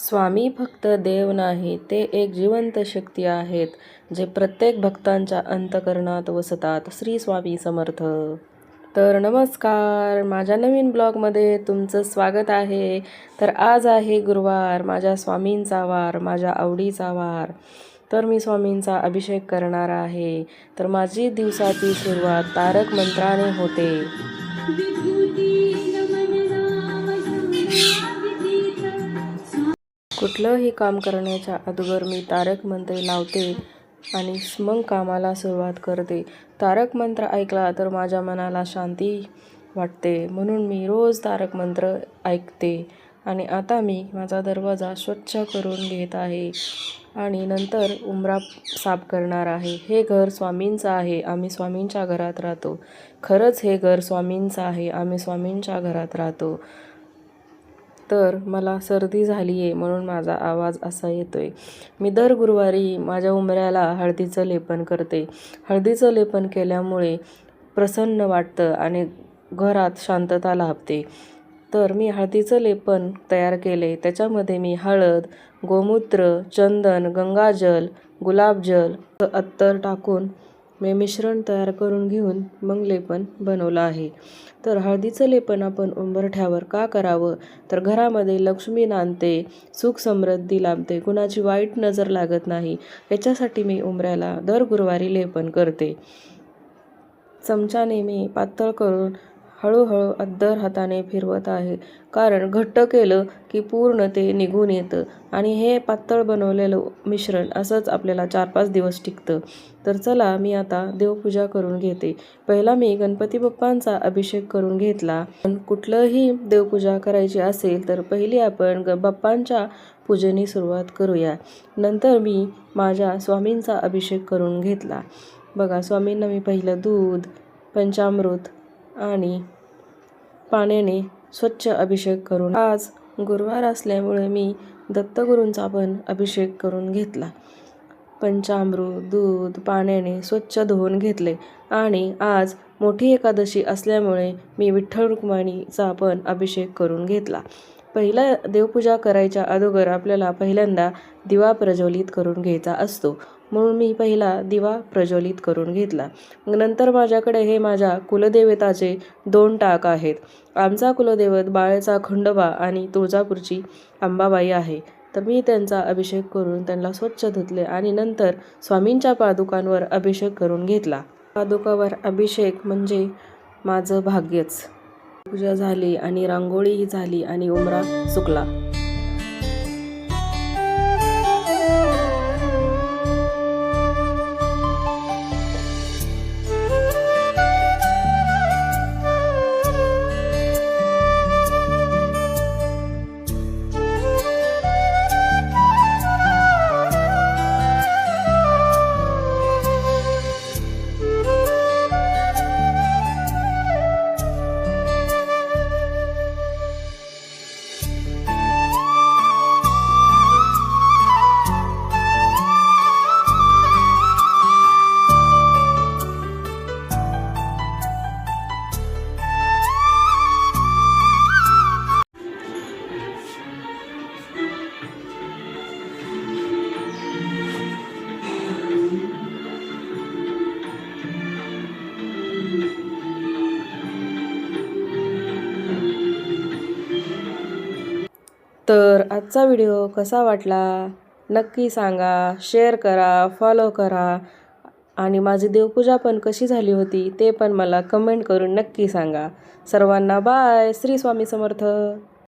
स्वामी फक्त देव नाही, ते एक जिवंत शक्ती आहेत, जे प्रत्येक भक्तांच्या अंतःकरणात वसतात. श्री स्वामी समर्थ. तर नमस्कार, माझ्या नवीन ब्लॉगमध्ये तुमचं स्वागत आहे. तर आज आहे गुरुवार, माझ्या स्वामींचा वार, माझ्या आवडीचा वार. तर मी स्वामींचा अभिषेक करणार आहे. तर माझी दिवसाची सुरुवात तारक मंत्राने होते. कुठलंही काम करण्याच्या अगोदर मी तारक मंत्र लावते आणि मग कामाला सुरुवात करते. तारक मंत्र ऐकला तर माझ्या मनाला शांती वाटते, म्हणून मी रोज तारक मंत्र ऐकते. आणि आता मी माझा दरवाजा स्वच्छ करून घेत आहे आणि नंतर उंबरा साफ करणार आहे. हे घर स्वामींचं आहे, आम्ही स्वामींच्या घरात राहतो. खरंच हे घर स्वामींचं आहे, आम्ही स्वामींच्या घरात राहतो. तर मला सर्दी झाली आहे, म्हणून माझा आवाज असा येतोय. मी दर गुरुवारी माझ्या उंबऱ्याला हळदीचं लेपन करते. हळदीचं लेपन केल्यामुळे प्रसन्न वाटतं आणि घरात शांतता लाभते. तर मी हळदीचं लेपन तयार केले. त्याच्यामध्ये मी हळद, गोमूत्र, चंदन, गंगाजल, गुलाबजल, अत्तर टाकून मी मिश्रण तयार करून घेऊन मग लेपन बनवलं आहे. तर हळदीचं लेपन आपण उंबरठ्यावर का करावं, तर घरामध्ये लक्ष्मी नांदते, सुख समृद्धी लाभते, कुणाची वाईट नजर लागत नाही, याच्यासाठी मी उंबऱ्याला दर गुरुवारी लेपन करते. चमच्याने मी पातळ करून हळूहळू अद्दर हाताने फिरवत आहे, कारण घट्ट केलं की पूर्ण ते निघून येतं आणि हे पातळ बनवलेलं मिश्रण असंच आपल्याला 4-5 दिवस टिकतं. तर चला, मी आता देवपूजा करून घेते. पहिला मी गणपती बाप्पांचा अभिषेक करून घेतला. पण कुठलंही देवपूजा करायची असेल तर पहिली आपण बाप्पांच्या पूजेने सुरुवात करूया. नंतर मी माझ्या स्वामींचा अभिषेक करून घेतला. बघा, स्वामींना मी पहिलं दूध, पंचामृत आणि पाण्याने स्वच्छ अभिषेक करून, आज गुरुवार असल्यामुळे मी दत्तगुरूंचा पण अभिषेक करून घेतला. पंचामृत, दूध, पाण्याने स्वच्छ धुवून घेतले. आणि आज मोठी एकादशी असल्यामुळे मी विठ्ठल रुक्मिणीचा पण अभिषेक करून घेतला. पहिला देवपूजा करायच्या अगोदर आपल्याला पहिल्यांदा दिवा प्रज्वलित करून घ्यायचा असतो, म्हणून मी पहिला दिवा प्रज्वलित करून घेतला. नंतर माझ्याकडे हे माझ्या कुलदेवताचे 2 टाक आहेत. आमचा कुलदैवत बाळेचा खंडोबा आणि तुळजापूरची अंबाबाई आहे. तर मी त्यांचा अभिषेक करून त्यांना स्वच्छ धुतले आणि नंतर स्वामींच्या पादुकांवर अभिषेक करून घेतला. पादुकावर अभिषेक म्हणजे माझं भाग्यच. पूजा झाली आणि रांगोळीही झाली आणि उंबरा सुकला. तर आजचा व्हिडिओ कसा वाटला नक्की सांगा, शेअर करा, फॉलो करा आणि माझी देवपूजा पण कशी झाली होती ते पण मला कमेंट करून नक्की सांगा. सर्वांना बाय. श्री स्वामी समर्थ.